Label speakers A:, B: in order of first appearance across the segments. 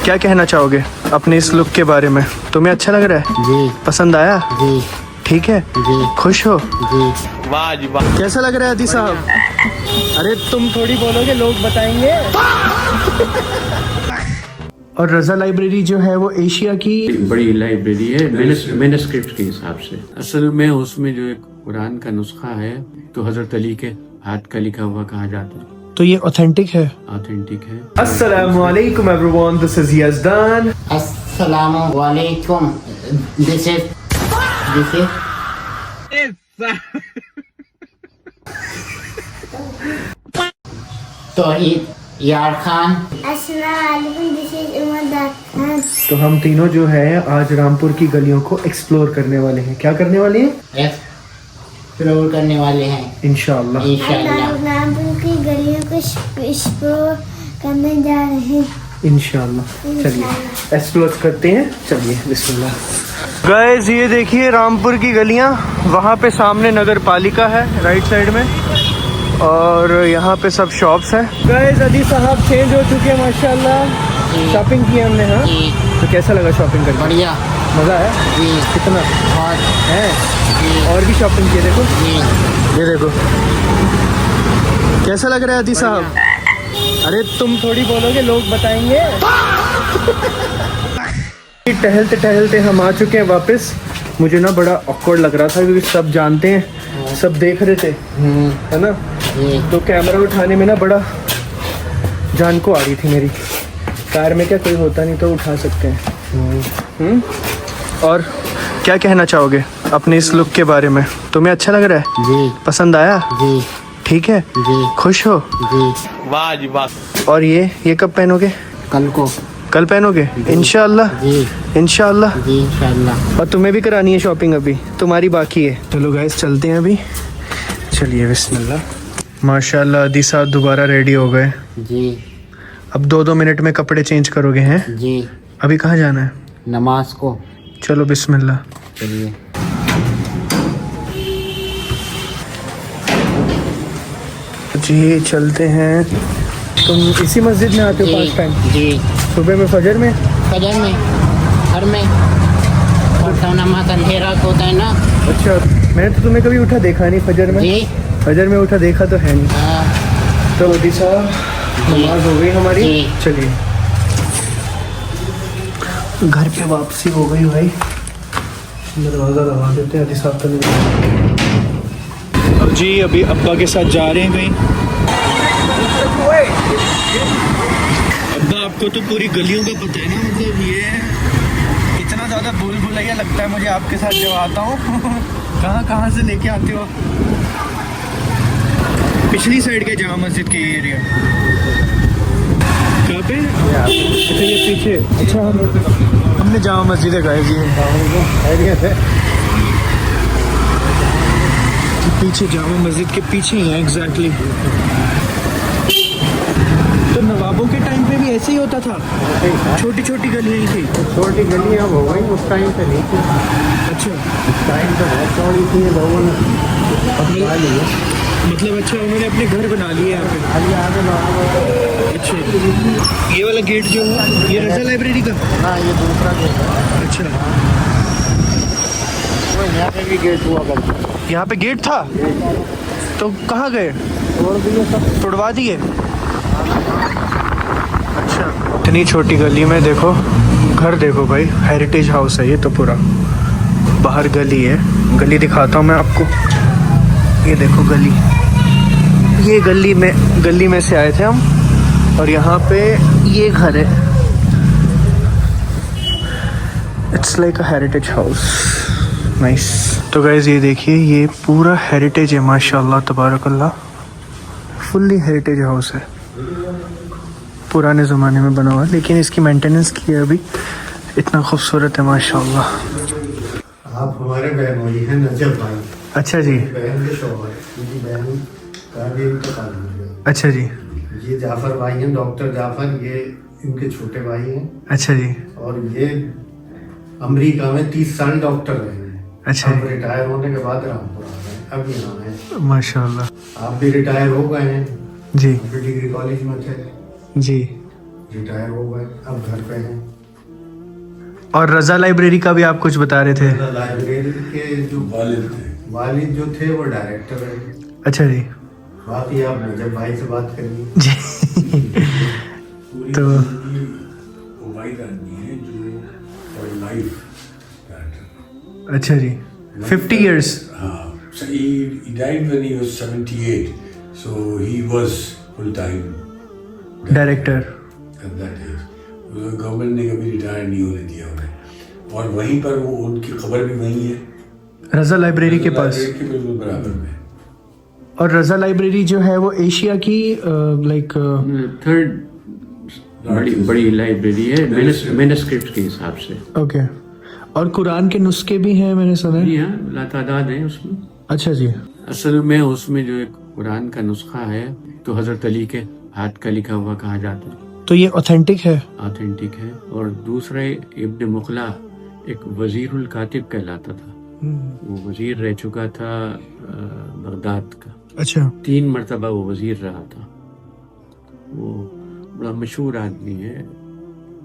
A: क्या कहना चाहोगे अपने इस लुक के बारे में? तुम्हें अच्छा लग रहा है?
B: जी
A: पसंद आया?
B: जी
A: ठीक है,
B: जी
A: खुश हो?
B: जी।
C: वाह जी वाह।
A: कैसा लग रहा है अदी साहब? अरे तुम थोड़ी बोलोगे, लोग बताएंगे। और रजा लाइब्रेरी जो है वो एशिया की
D: बड़ी लाइब्रेरी है मैनस्क्रिप्ट के हिसाब से। असल में उसमें जो एक कुरान का नुस्खा है तो हजरत अली के हाथ का लिखा हुआ कहा जाता है,
A: तो ये ऑथेंटिक है।
D: ऑथेंटिक है।
A: अस्सलामु अलैकुम एवरीवन, दिस इज यज़दान।
B: अस्सलामु वालेकुम। दिस इज तौहीद यार खान।
A: तो हम तीनों जो है आज रामपुर की गलियों को एक्सप्लोर करने वाले हैं। क्या करने वाले हैं?
B: एक्सप्लोर करने वाले हैं
A: इंशाअल्लाह।
E: रामपुर की गलियों को एक्सप्लोर करने जा रहे हैं
A: इंशाअल्लाह। चलिए एक्सप्लोर करते हैं, चलिए बिस्मिल्लाह। गाइस ये देखिए रामपुर की गलियां, वहाँ पे सामने नगर पालिका है राइट साइड में, और यहाँ पे सब शॉप्स हैं। गाइस अदी साहब चेंज हो चुके हैं माशाल्लाह। शॉपिंग की हमने। हाँ
B: जी।
A: तो कैसा लगा शॉपिंग करके?
B: बढ़िया।
A: मज़ा आया?
B: जी।
A: कितना
B: बहुत
A: है?
B: जी
A: और भी शॉपिंग की, देखो
B: जी।
A: ये देखो। कैसा लग रहा है अदी साहब? अरे तुम थोड़ी बोलोगे, लोग बताएंगे। टहलते टहलते हम आ चुके हैं वापस। मुझे ना बड़ा ऑकवर्ड लग रहा था क्योंकि सब जानते हैं, सब देख रहे थे, है ना?
B: जी।
A: तो कैमरा उठाने में ना बड़ा जान को आ रही थी मेरी। कार में क्या कोई होता नहीं तो उठा सकते हैं। और क्या कहना चाहोगे अपने इस लुक के बारे में? तुम्हें अच्छा लग रहा है?
B: जी
A: पसंद आया?
B: जी
A: ठीक है,
B: जी
A: खुश हो?
B: जी।
C: वाह जी वाह।
A: और ये कब पहनोगे?
B: कल को।
A: कल पहनोगे इंशाअल्लाह।
B: जी
A: इंशाअल्लाह।
B: जी इंशाल्लाह।
A: और तुम्हें भी करानी है शॉपिंग, अभी तुम्हारी बाकी है। चलो गाइस चलते हैं अभी। चलिए बिस्मिल्लाह। माशाल्लाह अदी साहब दोबारा रेडी हो गए।
B: जी
A: अब 2-2 मिनट में कपड़े चेंज करोगे हैं?
B: जी।
A: अभी कहाँ जाना है?
B: नमाज को।
A: चलो बिस्मिल्लाह।
B: चलिए।
A: जी चलते हैं। तुम इसी मस्जिद में आते हो
B: जी
A: पास टाइम?
B: जी।
A: सुबह में, फजर में?
B: फजर में, घर में। और तो नमाज अंधेरा होता है ना।
A: अच्छा, मैंने तो तुम्हें कभी उठा देखा नहीं फजर में।
B: जी।
A: फजर में उठा देखा तो है नहीं।
B: हाँ,
A: तो अदी साहब नमाज हो गई हमारी।
B: जी।
A: चलिए घर पे वापसी हो गई भाई। दरवाज़ा लगा देते हैं, अदी साहब तो नहीं। अब जी अभी अब्बा के साथ जा रहे हैं कहीं। अब्बा आपको तो पूरी गलियों का पता है ना, मतलब ये इतना ज़्यादा भूल भुलैया लगता है मुझे आपके साथ जब आता हूँ। कहाँ कहाँ से लेके आते हो? पिछली साइड के जामा मस्जिद के एरिया। कहाँ पे? अच्छा ये पीछे। अच्छा हमने जामा मस्जिद गए जी एरिया से पीछे, जामा मस्जिद के पीछे ही है एग्जैक्टली। तो नवाबों के टाइम पे भी ऐसे ही होता था? छोटी छोटी गलियाँ ही थी?
D: छोटी गली अब हो गई, उस टाइम पे नहीं थी।
A: अच्छा
D: उस टाइम पे बहुत चौड़ी थी, लोगों ने बना ली है।
A: मतलब अच्छा उन्होंने अपने घर बना लिए यहाँ पे।
D: आगे आगे
A: अच्छा ये वाला गेट जो है ये रजा लाइब्रेरी का?
D: हाँ, ये दूसरा गेट है।
A: अच्छा
D: यहाँ पे भी गेट हुआ करता।
A: यहाँ पे गेट था तो कहाँ गए?
D: तोड़ दिए सब,
A: तोड़वा दिए। अच्छा इतनी छोटी गली में देखो घर, देखो भाई हेरिटेज हाउस है ये तो पूरा। बाहर गली है, गली दिखाता हूँ मैं आपको। ये देखो गली, ये गली में से आए थे हम, और यहाँ पे ये घर है। It's like a heritage house, nice. तो गाइज ये देखिए ये पूरा हेरिटेज है माशाल्लाह तबारकल्लाह, फुल्ली हेरिटेज हाउस है, पुराने ज़माने में बना हुआ है, लेकिन इसकी मेंटेनेंस की है अभी। इतना खूबसूरत है माशाल्लाह।
F: आप हमारे बहन हुई हैं नजर भाई।
A: अच्छा जी।
F: बहन के शौहर, उनकी बहन का भी इंतकाल हो गया।
A: अच्छा जी।
F: ये जाफर भाई हैं, डॉक्टर जाफर, ये इनके छोटे भाई हैं।
A: अच्छा जी।
F: और ये अमेरिका में 30 साल डॉक्टर रहे हैं।
A: अच्छा
F: अब रिटायर होने के बाद रामपुर आ गए, अब यहाँ हैं।
A: माशाल्लाह।
F: आप भी रिटायर हो गए हैं?
A: जी
F: अभी डिग्री कॉलेज में थे।
A: जी।
F: रिटायर हो गए, अब घर पे हैं।
A: और रजा लाइब्रेरी का भी आप कुछ बता रहे थे?
F: लाइब्रेरी के जो वालिद जो थे वो डायरेक्टर है।
A: अच्छा जी।
F: बाकी आप नजब भाई से बात करिए।
A: तो
C: वाइड आदमी है जो और लाइफ
A: अच्छा जी, 50 years.
C: So he died when he was 78. So he was full time
A: director.
C: at that age. Government ने कभी रिटायर नहीं होने दिया उन्हें, और वहीं पर वो उनकी खबर भी वहीं है,
A: रजा लाइब्रेरी के पास।
C: लाइब्रेरी के बिल्कुल बराबर में।
A: और रजा लाइब्रेरी जो है वो एशिया की लाइक
D: थर्ड बड़ी लाइब्रेरी है मैन्युस्क्रिप्ट के हिसाब से।
A: ओके। और कुरान के नुस्खे भी हैं मैंने सुना है।
D: जी हाँ, लातादाद है उसमें।
A: अच्छा जी।
D: असल में उसमें जो एक कुरान का नुस्खा है तो हजरत अली के हाथ का लिखा हुआ कहा जाता है,
A: तो ये ऑथेंटिक है?
D: ऑथेंटिक है। और दूसरे इब्न मुखला एक वजीरुल कातिब कहलाता था, वो वजीर रह चुका था बगदाद का।
A: अच्छा।
D: 3 मरतबा वो वजीर रहा था। वो बड़ा मशहूर आदमी है,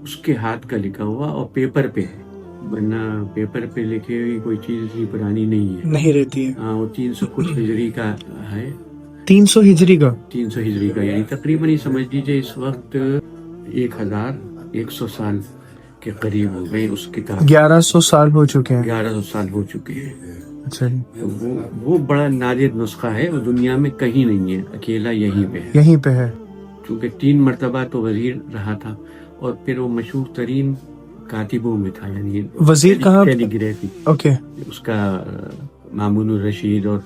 D: उसके हाथ का लिखा हुआ और पेपर पे है, वरना पेपर पे लिखी हुई कोई चीज इतनी पुरानी नहीं है,
A: नहीं रहती है।
D: हाँ, वो 300 कुछ हिजरी का है।
A: 300 हिजरी का?
D: 300 हिजरी का, यानी तकरीबन ही समझ लीजिए इस वक्त 1100 साल के करीब हो गए उस किताब।
A: 1100 साल हो चुके हैं।
D: 1100 साल हो चुके हैं।
A: अच्छा जी।
D: तो वो बड़ा नादिर नुस्खा है, वो दुनिया में कहीं नहीं है, अकेला यहीं पे है।
A: यहीं पे है।
D: क्योंकि 3 मरतबा तो वजीर रहा था, और फिर वो मशहूर तरीन कातिबों में था, यानी
A: वजीर कहाँ?
D: कैलीग्राफी।
A: ओके।
D: उसका मामून रशीद और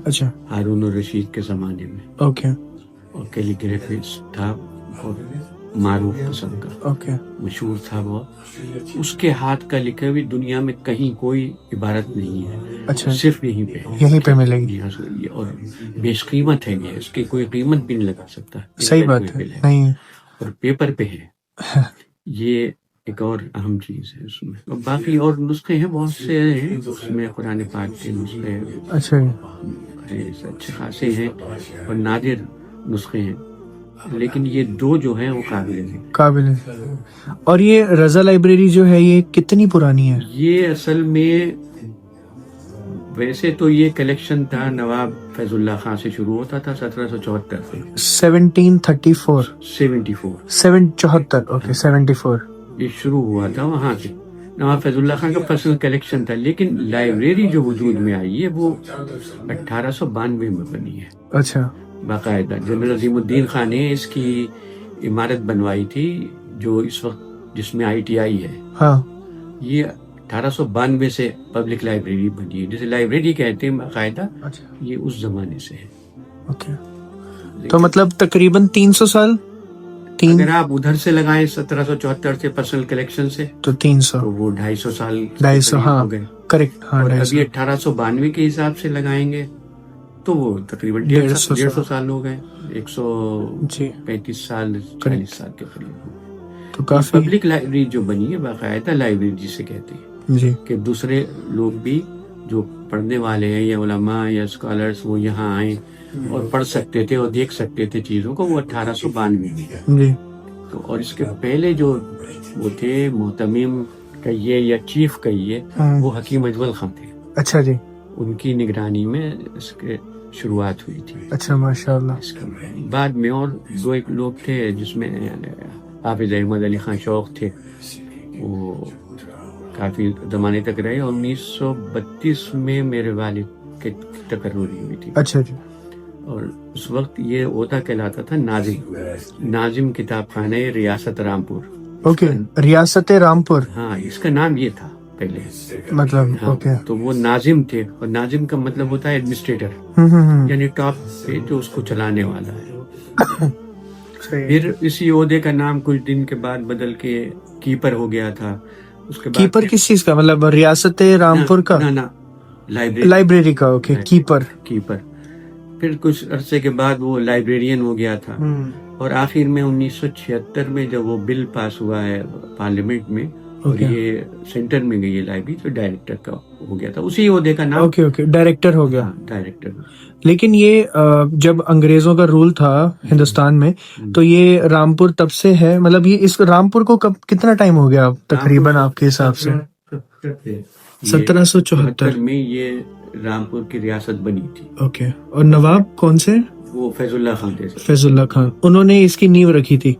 A: अच्छा।
D: हारून रशीद के जमाने में,
A: ओके
D: और कैलीग्राफिस्ट था और मारूफ किस्म का,
A: ओके।
D: मशहूर था वो। उसके हाथ का लिखा हुई दुनिया में कहीं कोई इबारत नहीं है।
A: अच्छा।
D: सिर्फ यहीं पे है।
A: यहीं पे मिलेगी।
D: और बेशकीमत है ये, इसकी कोई कीमत भी नहीं लगा सकता।
A: सही बात है। नहीं।
D: और पेपर पे है ये एक और अहम चीज है उसमें। और बाकी और नुस्खे हैं, बहुत से हैं उसमें, कुरान पाक के नुस्खे
A: अच्छा
D: अच्छे खासे हैं और नादिर नुस्खे हैं, लेकिन ये 2 जो हैं वो काबिल हैं।
A: और ये रजा लाइब्रेरी जो है ये कितनी पुरानी है? ये
D: असल में वैसे तो ये कलेक्शन था नवाब फैजुल्ला खान से शुरू होता था 1774 से।
A: 1734
D: 74
A: ओके 74
D: ये शुरू हुआ था वहाँ से। नवाब फैजुल्ला खान का पर्सनल कलेक्शन था, लेकिन लाइब्रेरी जो वजूद में आई है वो 1892 में बनी है।
A: अच्छा।
D: बाकायदा जनरल अजीमुद्दीन खान ने इसकी इमारत बनवाई थी, जो इस वक्त जिसमें ITI है। हाँ। ये 1892 से पब्लिक लाइब्रेरी बनी है, जिसे लाइब्रेरी कहते हैं बाकायदा। अच्छा। ये उस जमाने से है। ओके।
A: तो मतलब तकरीबन 300 साल।
D: अगर आप उधर से लगाएं 1774 से पर्सनल कलेक्शन से तो 300, तो वो 250 साल
A: 250 हाँ, हो गए। करेक्ट हाँ।
D: और अभी 1892 के हिसाब से लगाएंगे तो वो तकरीबन 150 साल हो गए, 135 साल 40 साल के करीब। तो काफी पब्लिक लाइब्रेरी जो बनी है बाकायदा लाइब्रेरी जिसे कहते हैं जी, कि दूसरे लोग भी जो पढ़ने वाले हैं या उलमा या स्कॉलर्स वो यहाँ आए और पढ़ सकते थे और देख सकते थे चीजों को। वो 1892 में। तो और इसके पहले जो वो थे मोहतमीम कहिए या चीफ कहिए, वो हकीम अजमल खान थे। अच्छा जी। उनकी निगरानी में इसके शुरुआत हुई थी। अच्छा माशाल्लाह। बाद में और 2-1 लोग थे जिसमें हाफिज अहमद अली खान शौक थे, वो काफी जमाने तक रहे। 1932 में मेरे वालिद की तकर्रुरी हुई थी। अच्छा जी। और उस वक्त ये ओता कहलाता था नाजिम किताब खाने रियासत रामपुर। ओके। रियासत रामपुर, हाँ, इसका नाम ये था पहले, मतलब हाँ, ओके। तो वो नाजिम थे, और नाजिम का मतलब होता है एडमिनिस्ट्रेटर, यानी टॉप पे जो उसको चलाने वाला है। फिर इसी ओहदे का नाम कुछ दिन के बाद बदल के कीपर हो गया था। उसके बाद कीपर किस चीज का, मतलब रियासत रामपुर का? ना लाइब्रेरी का। ओके। कीपर। फिर कुछ अरसे के बाद वो लाइब्रेरियन हो गया था, और आखिर में 1976 में जब वो बिल पास हुआ है पार्लियामेंट में, और ये सेंटर में गई है लाइब्रेरी, तो डायरेक्टर का हो गया था, उसी ओहदे का नाम
A: ओके डायरेक्टर हो गया।
D: डायरेक्टर।
A: लेकिन ये जब अंग्रेजों का रूल था हिंदुस्तान में, तो ये रामपुर तब से है, मतलब ये इस रामपुर को कब कितना टाइम हो गया तकरीबन आपके हिसाब से? 1774
D: में ये रामपुर की रियासत बनी थी।
A: ओके। और नवाब कौन से?
D: वो फैजुल्ला खान थे।
A: फैजुल्ला खान, उन्होंने इसकी नींव रखी थी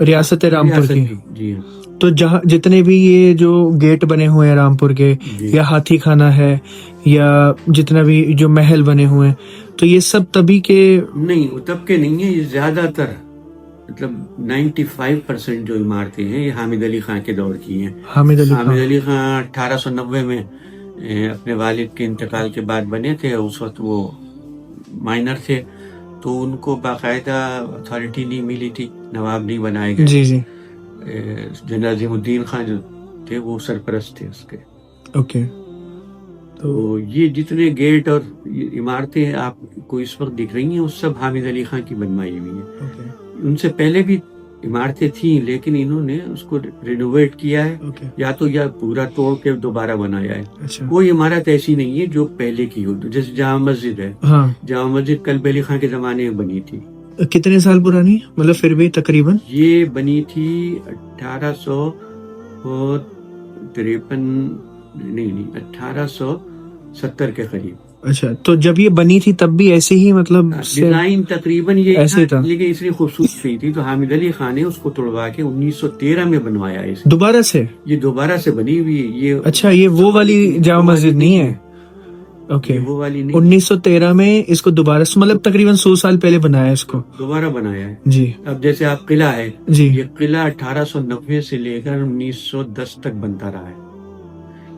A: रियासत रामपुर की।
D: जी हाँ।
A: तो जहाँ जितने भी ये जो गेट बने हुए हैं रामपुर के, या हाथी खाना है, या जितना भी जो महल बने हुए हैं, तो ये सब तभी के
D: नहीं, तब के नहीं है, ये ज्यादातर मतलब 95% जो इमारतें हैं ये हामिद अली खान के दौर की हैं।
A: हामिद अली
D: खान 1890 में अपने वालिद के इंतकाल के बाद बने थे। उस वक्त वो माइनर थे, तो उनको बाकायदा अथॉरिटी नहीं मिली थी, नवाब नहीं बनाए गए।
A: जी जी।
D: जनरल अजीमुद्दीन खान जो थे वो सरपरस्त थे उसके।
A: ओके।
D: तो ये जितने गेट और इमारतें आपको इस वक्त दिख रही हैं, वो सब हामिद अली खान की बनवाई हुई हैं। उनसे पहले भी इमारतें थी, लेकिन इन्होंने उसको रिनोवेट किया है, या तो या पूरा तोड़ के दोबारा बनाया है।
A: अच्छा।
D: कोई इमारत ऐसी नहीं है जो पहले की हो, जैसे जामा मस्जिद है।
A: हाँ।
D: जामा मस्जिद कल्ब अली खान के जमाने में बनी थी।
A: कितने साल पुरानी, मतलब फिर भी तकरीबन?
D: ये बनी थी 1870 के करीब।
A: अच्छा, तो जब ये बनी थी तब भी ऐसे ही, मतलब
D: डिजाइन तकरीबन ये
A: ऐसे था,
D: लेकिन इतनी खूबसूरत नहीं थी, तो हामिद अली खान ने उसको तोड़वा के 1913 में बनवाया है।
A: दोबारा से?
D: ये दोबारा से बनी हुई है ये। अच्छा,
A: ये वो वाली जामा मस्जिद नहीं है? ओके,
D: वो वाली नहीं।
A: 1913 में इसको दोबारा, मतलब तकरीबन 100 साल पहले बनाया, इसको
D: दोबारा बनाया है
A: जी।
D: अब जैसे आप किला है
A: जी,
D: ये किला 1890 से लेकर 1910 तक बनता रहा है।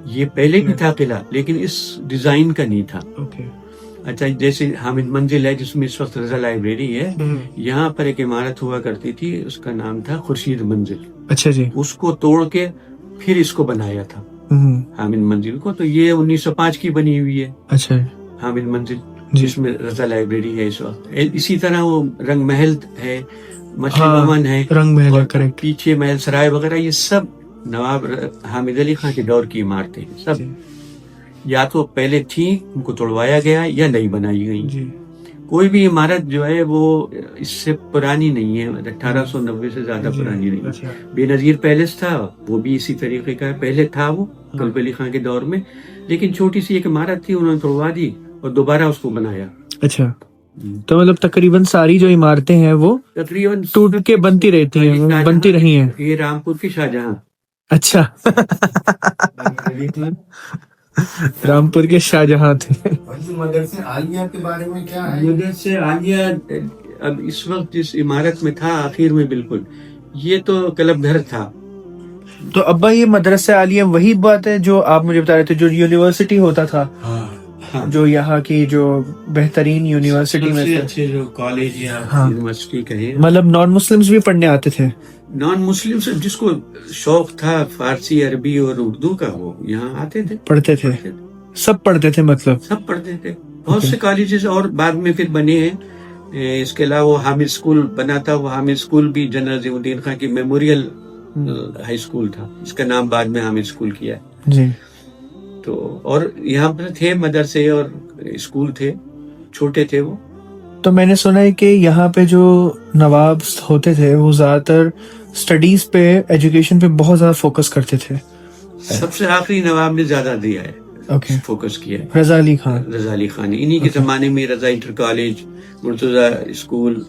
D: ये पहले भी था किला, लेकिन इस डिजाइन का नहीं था।
A: ओके।
D: अच्छा, जैसे हामिद मंजिल है जिसमें इस वक्त रजा लाइब्रेरी है, यहाँ पर एक इमारत हुआ करती थी, उसका नाम था खुर्शीद मंजिल।
A: अच्छा जी।
D: उसको तोड़ के फिर इसको बनाया था हामिद मंजिल को, तो ये 1905 की बनी हुई है। अच्छा, हामिद मंजिल जिसमें रजा लाइब्रेरी है इस वक्त। इसी तरह वो रंग महल है, मछली भवन है,
A: रंग महल है, करेक्ट।
D: पीछे महल सराय वगैरह, ये सब नवाब हामिद अली खान के दौर की इमारतें हैं। सब या तो पहले थी, उनको तोड़वाया गया, या नई बनाई गई। कोई भी इमारत जो है वो इससे पुरानी नहीं है, 1890 से ज्यादा पुरानी नहीं है। बेनजीर पैलेस था, वो भी इसी तरीके का पहले था, वो कल्ब अली खान के दौर में, लेकिन छोटी सी एक इमारत थी, उन्होंने तोड़वा दी और दोबारा उसको बनाया। अच्छा, तो मतलब तकरीबन सारी जो इमारतें हैं वो तकरीबन टूट के बनती रहती हैं, बनती रही हैं। ये रामपुर की शाहजहां। अच्छा रामपुर के शाहजहां थे।
F: मदरसे आलिया के बारे में क्या है?
D: मदरसे आलिया अब इस वक्त जिस इमारत में था आखिर में, बिल्कुल ये तो क्लब घर था।
A: तो अब्बा ये मदरसा आलिया वही बात है जो आप मुझे बता रहे थे, जो यूनिवर्सिटी होता था? हाँ। जो यहाँ की जो बेहतरीन यूनिवर्सिटी में
D: अच्छे जो कॉलेज या यूनिवर्सिटी कहे,
A: मतलब नॉन मुस्लिम्स भी पढ़ने आते थे?
D: नॉन मुस्लिम्स जिसको शौक था फारसी, अरबी और उर्दू का, वो यहाँ आते थे,
A: पढ़ते थे। सब पढ़ते थे, मतलब सब
D: पढ़ते थे। बहुत से कॉलेजेस और बाद में फिर बने हैं। इसके अलावा वो हामिद स्कूल बना था, वो हामिद स्कूल भी जनरल अजीमुद्दीन खान की मेमोरियल हाई स्कूल था, इसका नाम बाद में हामिद स्कूल किया जी। तो और यहाँ पर थे मदरसे और स्कूल थे, छोटे थे वो। तो मैंने सुना है कि यहाँ पे जो नवाब होते थे वो ज्यादातर स्टडीज पे, एजुकेशन पे बहुत ज्यादा फोकस करते थे। सबसे आखिरी नवाब ने ज्यादा दिया है, फोकस किया है, रजा अली खान। इन्हीं के जमाने में Raza inter college, Murtaza school,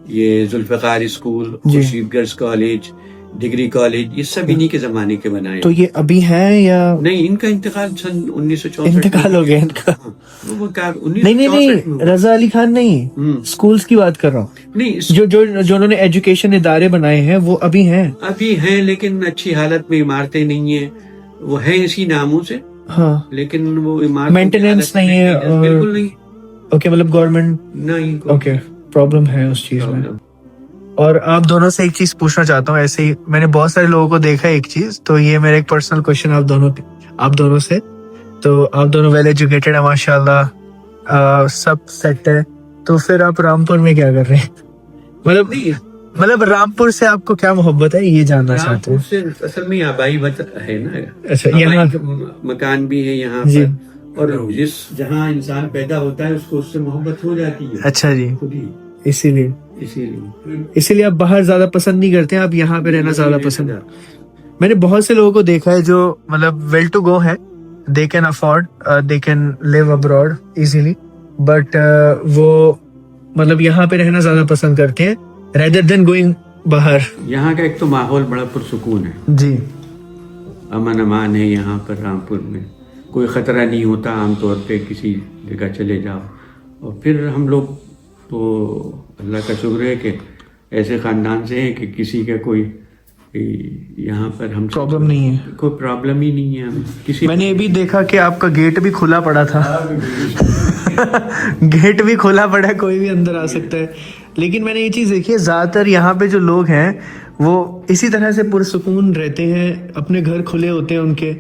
D: ये Zulfikar school, Khurshid girls college, degree college, ये सब इन्हीं के जमाने के बनाए। तो ये अभी हैं या नहीं? इनका इंतकाल सन 1964 इंतकाल हो गया इनका। नहीं, रजा अली खान नहीं, स्कूल्स की बात कर रहा हूँ। नहीं, जो उन्होंने एजुकेशन इदारे बनाए हैं वो अभी हैं, लेकिन अच्छी हालत में इमारतें नहीं है। वो है इसी नामों से, हाँ, लेकिन वो इमारत मेंटेनेंस नहीं है, बिल्कुल नहीं। ओके, मतलब गवर्नमेंट नहीं, ओके, प्रॉब्लम है उस चीज में। और आप दोनों से एक चीज पूछना चाहता हूँ, ऐसे ही मैंने बहुत सारे लोगों को देखा है एक चीज, तो ये मेरा एक पर्सनल क्वेश्चन आप दोनों से। तो आप दोनों वेल एजुकेटेड है माशाल्लाह, सब सेट है, तो फिर आप रामपुर में क्या कर रहे हैं? मतलब
A: मतलब रामपुर से आपको क्या मोहब्बत है ये जानना चाहते
D: रामपुर
A: हैं?
D: से असल में आबाई वतन है ना,
A: अच्छा, यहाँ
D: आबाई मकान भी है यहाँ
A: जी।
D: पर, और जहाँ इंसान पैदा होता है उसको उससे मोहब्बत हो जाती है
A: अच्छा जी,
D: खुद ही,
A: इसीलिए
D: इसीलिए
A: आप बाहर ज्यादा पसंद नहीं करते हैं, आप यहाँ पे रहना ज्यादा पसंद। मैंने बहुत से लोगों को देखा है जो मतलब वेल टू गो है, they can afford, they can live abroad easily, but वो मतलब यहाँ पे रहना ज्यादा पसंद करते हैं रेदर देन गोइंग बाहर।
D: यहाँ का एक तो माहौल बड़ा पुरसुकून है
A: जी,
D: अमन अमान है यहाँ पर रामपुर में, कोई खतरा नहीं होता आमतौर पे, किसी जगह चले जाओ। और फिर हम लोग तो अल्लाह का शुक्र है कि ऐसे खानदान से है कि किसी का कोई यहाँ पर हम
A: प्रॉब्लम नहीं है,
D: कोई प्रॉब्लम ही नहीं है हमें किसी।
A: मैंने ये भी देखा कि आपका गेट भी खुला पड़ा था। गेट भी खुला पड़ा है, कोई भी अंदर आ सकता है। लेकिन मैंने ये चीज देखी है, ज्यादातर यहाँ पे जो लोग हैं वो इसी तरह से पुरसुकून रहते हैं, अपने घर खुले होते हैं उनके,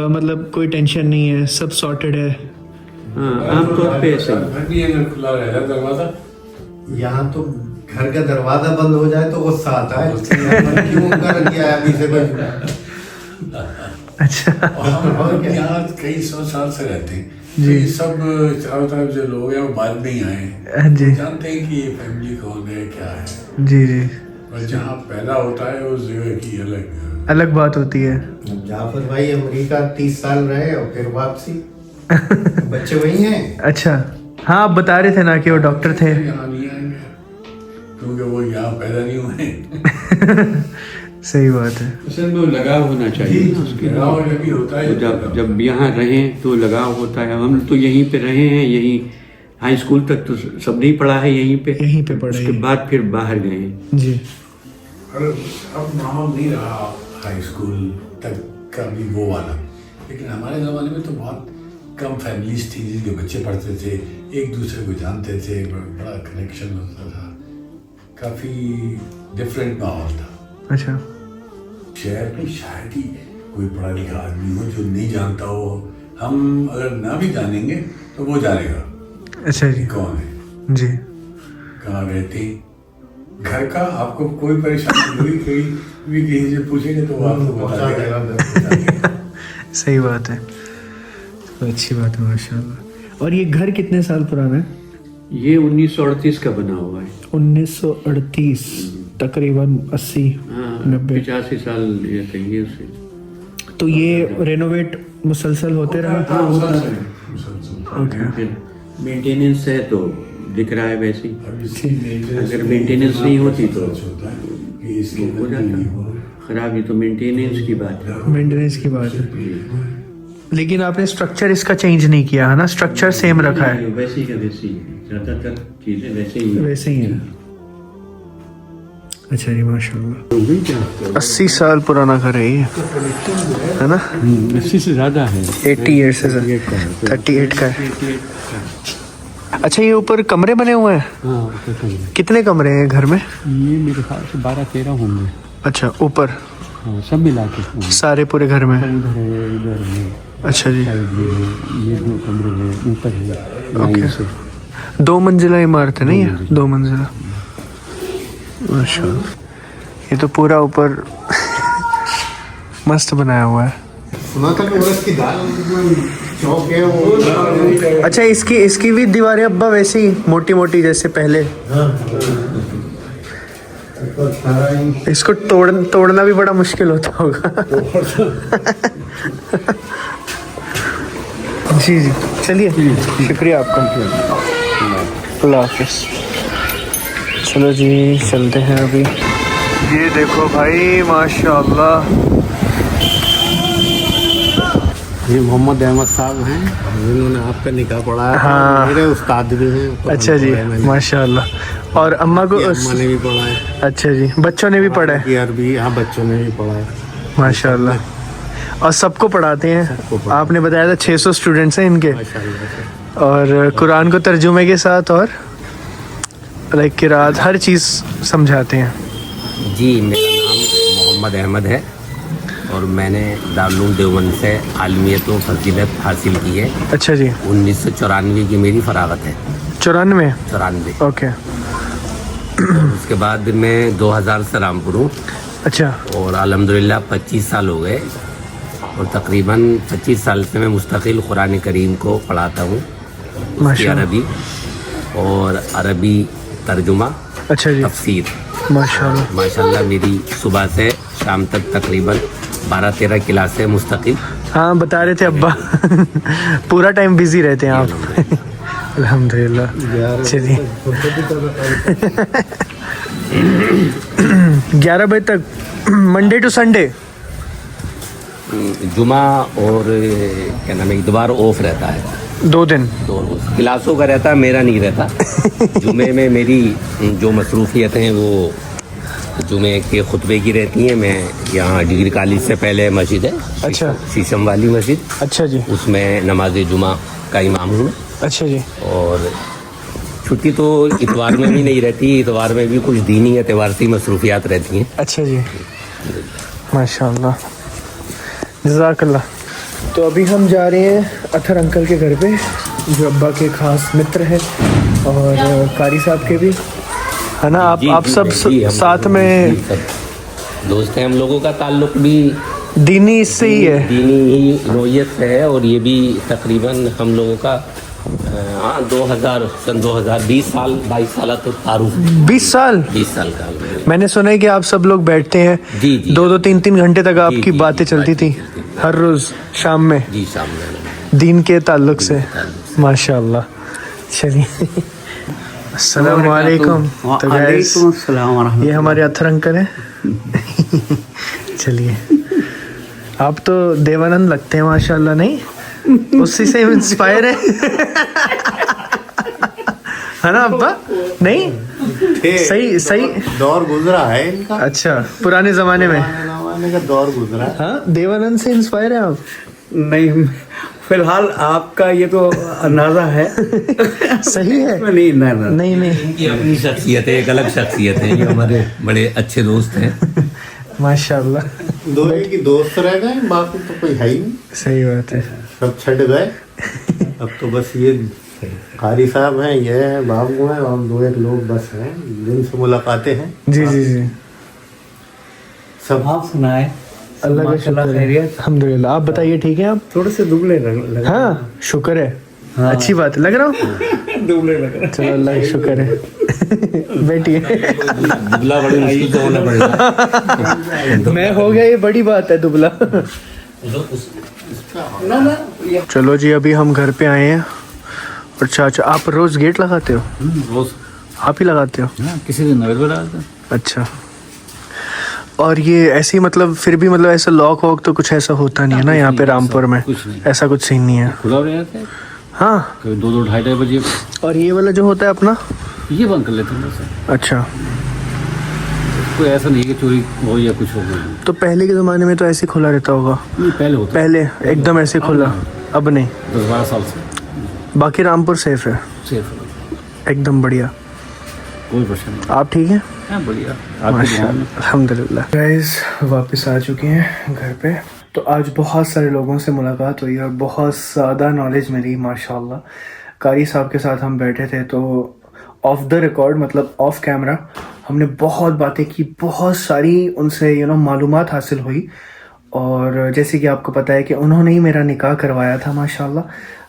A: मतलब कोई टेंशन नहीं है, सब सॉर्टेड है।
D: हाँ, आमतौर पे ऐसे ही।
C: घर भी अगर खुला रहेगा दरवाजा,
F: यहाँ तो घर का दरवाजा बंद हो जाए तो गुस्सा आता है, क्यों कर दिया है अभी से बस।
A: अच्छा,
C: और हम यहाँ कई 100 साल से रहते हैं,
A: जी।
C: ये सब चारों तरफ जो लोग हैं वो बाद में ही आए हैं,
A: हाँ जी,
C: जानते हैं कि ये फैमिली कौन है क्या है,
A: जी जी,
C: और जहाँ पैदा होता है उस जगह की
A: अलग बात होती है।
F: जाफर भाई अमेरिका 30 साल रहे और फिर वापसी, बच्चे वही हैं।
A: अच्छा, हाँ आप बता रहे थे ना कि वो डॉक्टर थे।
C: यहाँ नहीं आएंगे क्योंकि वो यहाँ पैदा नहीं हुए।
A: सही बात है।
D: असल में वो लगाव होना चाहिए ना उसके,
C: लगाव जब होता है,
D: जब यहाँ रहें तो लगाव होता है। हम तो यहीं पे रहे हैं, यहीं हाई स्कूल तक तो सब नहीं पढ़ा है, यहीं पे
A: पढ़े,
D: उसके बाद फिर बाहर गए हैं।
A: जी।
C: और अब माहौल नहीं रहा हाई स्कूल तक का भी वो वाला, लेकिन हमारे ज़माने में तो बहुत कम फैमिलीज थी जिनके बच्चे पढ़ते थे, एक दूसरे को जानते थे, बड़ा कनेक्शन होता था, काफ़ी डिफरेंट माहौल था।
A: अच्छा,
C: शहर में शायद ही कोई पढ़ा लिखा आदमी हो जो नहीं जानता हो, हम अगर ना भी जानेंगे तो वो जानेगा
A: अच्छा जी,
C: कौन है,
A: जी,
C: कहाँ रहते, घर का आपको कोई परेशानी हुई कहीं भी कहीं से पूछेंगे तो वो आपको बता देगा।
A: सही बात है, तो अच्छी बात है माशाल्लाह। और ये घर कितने साल पुराना है?
D: ये 1938 का बना हुआ है।
A: 1938, तकरीबन 80-90,
D: 85 साल ये कहिए उसे।
A: तो ये रेनोवेट मुसलसल होते रहा।
D: फिर मेंटेनेंस है तो दिख रहा है वैसे ही, अगर मेंटेनेंस नहीं होती तो हो जाता खराब। ये तो मेंटेनेंस की बात है,
A: मेंटेनेंस की बात है। लेकिन आपने स्ट्रक्चर इसका चेंज नहीं किया है ना, स्ट्रक्चर सेम रखा है,
D: वैसे ही का वैसे ही है, ज्यादातर चीजें वैसे ही
A: वैसे ही है। अच्छा जी, माशाल्लाह।
D: हो गई क्या?
A: 80 साल पुराना घर है ये, है ना?
D: 80 से ज्यादा है,
A: 80 ईयर से 38 का है। अच्छा, ये ऊपर कमरे बने हुए हैं?
D: हाँ,
A: कितने कमरे हैं घर में?
D: ये मेरे ख्याल से 12-13 होंगे।
A: अच्छा, ऊपर
D: हाँ, सब मिला के
A: सारे पूरे घर में?
D: उधर है, इधर है,
A: अच्छा जी,
D: ये 2 कमरे हैं, ऊपर है।
A: ओके, 2 मंजिला इमारत है ना ये? 2 मंजिला, माशाल्लाह। ये तो पूरा ऊपर मस्त बनाया हुआ है।
F: सुना था कि उड़द की दाल चौक है वो।
A: अच्छा, इसकी भी दीवारें अब्बा वैसे ही मोटी मोटी जैसे पहले? इसको तोड़ना भी बड़ा मुश्किल होता होगा। जी जी, चलिए, शुक्रिया आपका, अल्लाह हाफिज़। चलो जी, चलते हैं अभी। ये देखो भाई, माशाल्लाह।
F: ये मोहम्मद अहमद साहब हैं, इन्होंने आपका निकाह पढ़ा है।
A: हाँ।
F: मेरे उस्ताद भी हैं।
A: अच्छा जी, माशाल्लाह। और अम्मा को?
F: अम्मा ने भी पढ़ा है।
A: अच्छा जी, बच्चों ने भी पढ़ा है?
F: ये अरबी, हाँ, बच्चों ने भी पढ़ा है
A: माशाल्लाह। और सबको पढ़ाते हैं? आपने बताया था 600 स्टूडेंट्स हैं इनके, और कुरान को तर्जुमे के साथ और लाइक किरात हर चीज़ समझाते हैं।
G: जी, मेरा नाम मोहम्मद अहमद है और मैंने दारुल देवबंद से आलमियत व फजीलत हासिल की है।
A: अच्छा जी,
G: 1994 की मेरी फरागत है।
A: 94?
G: 94।
A: ओके।
G: और उसके बाद मैं 2000 से रामपुर हूँ
A: अच्छा
G: और अल्हम्दुलिल्लाह 25 साल हो गए और तकरीबन 25 साल से मैं मुस्तकिल कुरान करीम को पढ़ाता हूँ, उसकी
A: माशाल्लाह।
G: अरबी और अरबी तर्जुमा
A: अच्छा जी
G: तफसीर।
A: माशाल्लाह।
G: माशाल्लाह मेरी सुबह से शाम तक तकरीबन 12-13 क्लास है मुस्तकिल।
A: हाँ बता रहे थे अब्बा पूरा टाइम बिजी रहते हैं आप अल्हम्दुलिल्लाह। चलिए 11 बजे तक मंडे टू संडे।
G: जुमा और क्या नाम है इतवार ऑफ रहता है,
A: 2 दिन।
G: दोनों क्लासों का रहता है, मेरा नहीं रहता। जुमे में मेरी जो मसरूफियत हैं वो जुमे के खुतबे की रहती हैं। मैं यहाँ डिग्री कॉलेज से पहले मस्जिद है
A: अच्छा।
G: शीशम वाली मस्जिद,
A: अच्छा जी
G: उसमें नमाज जुमा का इमाम हूँ मैं।
A: अच्छा जी
G: और छुट्टी तो इतवार में भी नहीं रहती, इतवार में भी कुछ दीनी एतवार से मसरूफियात रहती हैं।
A: अच्छा जी माशाल्लाह जज़ाकल्लाह। तो अभी हम जा रहे हैं अथर अंकल के घर पे, जो अब्बा के खास मित्र हैं और कारी साहब के भी है ना। आप सब साथ में
G: जी, सब दोस्त हैं। हम लोगों का ताल्लुक भी
A: दीनी इससे ही है,
G: दीनी ही नोयत से है और ये भी तकरीबन हम लोगों का 2020 साल 22 साल तो तारुफ
A: 20 साल
G: 20 साल का।
A: मैंने सुना है कि आप सब लोग बैठते हैं
G: जी, जी।
A: 2-2 3-3 घंटे तक आपकी
G: जी,
A: बातें
G: जी,
A: चलती थी हर रोज शाम में
G: जी सामने
A: दीन के ताल्लुक से। माशाल्लाह। चलिए अस्सलाम वालेकुम। तो guys, ये हमारे अथर अंकल हैं चलिए आप तो देवानंद लगते हैं माशाल्लाह, नहीं उसी से इंस्पायर है है ना अब्बा? नहीं सही सही
F: दौर गुजरा है इनका,
A: अच्छा पुराने जमाने में।
F: जमाने का दौर गुजरा है।
A: हाँ देवानंद से इंस्पायर है आप?
H: नहीं, फिलहाल आपका ये तो अंदाजा है
A: सही है।
H: नहीं नहीं
A: नहीं
G: इनकी अपनी शख्सियत है, एक अलग शख्सियत है। ये हमारे बड़े अच्छे दोस्त हैं।
A: माशाल्लाह
F: दो एक ही दोस्त रह गए, बाकी तो कोई है ही नहीं,
A: सही बात है।
F: सब छट गए। अब तो बस ये कारी साहब हैं, ये है बाबू हैं और 2-1 लोग बस हैं जिनसे मुलाकातें हैं।
A: जी जी जी
F: सब
H: आप सुनाए
A: अल्लाह का शुक्र है अल्हम्दुलिल्लाह। आप बताइए ठीक है आप?
H: थोड़े से दुबले लग
A: हाँ शुक्र है।
H: हाँ।
A: अच्छी बात है, लग रहा हूँ
H: दुबले लग रहे।
A: चलो अल्लाह का शुक्र है बैठिए।
G: दुबला बड़ी मुश्किल से होना पड़ेगा।
A: मैं हो गया, ये बड़ी बात है दुबला। चलो जी अभी हम घर पे आए हैं। और चाचा आप रोज गेट लगाते हो?
H: रोज
A: आप ही लगाते हो?
H: किसी दिन अवेलेबल आता है।
A: अच्छा। और ये ऐसी मतलब फिर भी मतलब ऐसा लॉक वॉक तो कुछ ऐसा होता नहीं है ना यहाँ पे रामपुर में?
H: कुछ नहीं।
A: ऐसा कुछ सीन नहीं है।
H: खुला रहता है,
A: हाँ।
H: कभी 2-2 ढाई बजे
A: और ये वाला जो होता है अपना,
H: ये बंद कर लेते हैं बस।
A: अच्छा।
H: कोई ऐसा नहीं है कि चोरी हो या कुछ हो गया।
A: तो पहले के ज़माने में तो ऐसे खुला रहता होगा?
H: नहीं, पहले होता
A: पहले एकदम ऐसे खुला, अब नहीं?
H: 10-12 साल से
A: बाकी रामपुर सेफ है
H: सेफ है,
A: एकदम बढ़िया।
H: कोई परेशानी नहीं।
A: आप ठीक हैं?
H: हाँ, बढ़िया।
A: माशाल्लाह अल्हम्दुलिल्लाह। गाइस वापस आ चुके हैं घर पे। तो आज बहुत सारे लोगों से मुलाकात हुई और बहुत ज़्यादा नॉलेज मिली माशाल्लाह। कारी साहब के साथ हम बैठे थे तो ऑफ द रिकॉर्ड मतलब ऑफ कैमरा हमने बहुत बातें की, बहुत सारी उनसे मालूमात हासिल हुई। और जैसे कि आपको पता है कि उन्होंने ही मेरा निकाह करवाया था माशाल्लाह।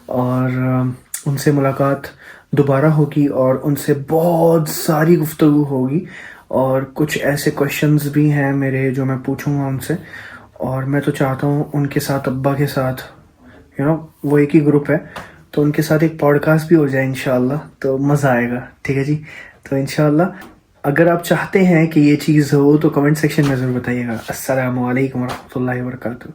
A: और उनसे मुलाकात दोबारा होगी और उनसे बहुत सारी गुफ्तगू होगी। और कुछ ऐसे क्वेश्चंस भी हैं मेरे जो मैं पूछूंगा उनसे। और मैं तो चाहता हूँ उनके साथ अब्बा के साथ वो एक ही ग्रुप है तो उनके साथ एक पॉडकास्ट भी हो जाए इंशाल्लाह, तो मज़ा आएगा। ठीक है जी। तो इंशाल्लाह अगर आप चाहते हैं कि ये चीज़ हो तो कमेंट सेक्शन में ज़रूर बताइएगा। अस्सलामु अलैकुम वरहमतुल्लाहि वबरकातुहू।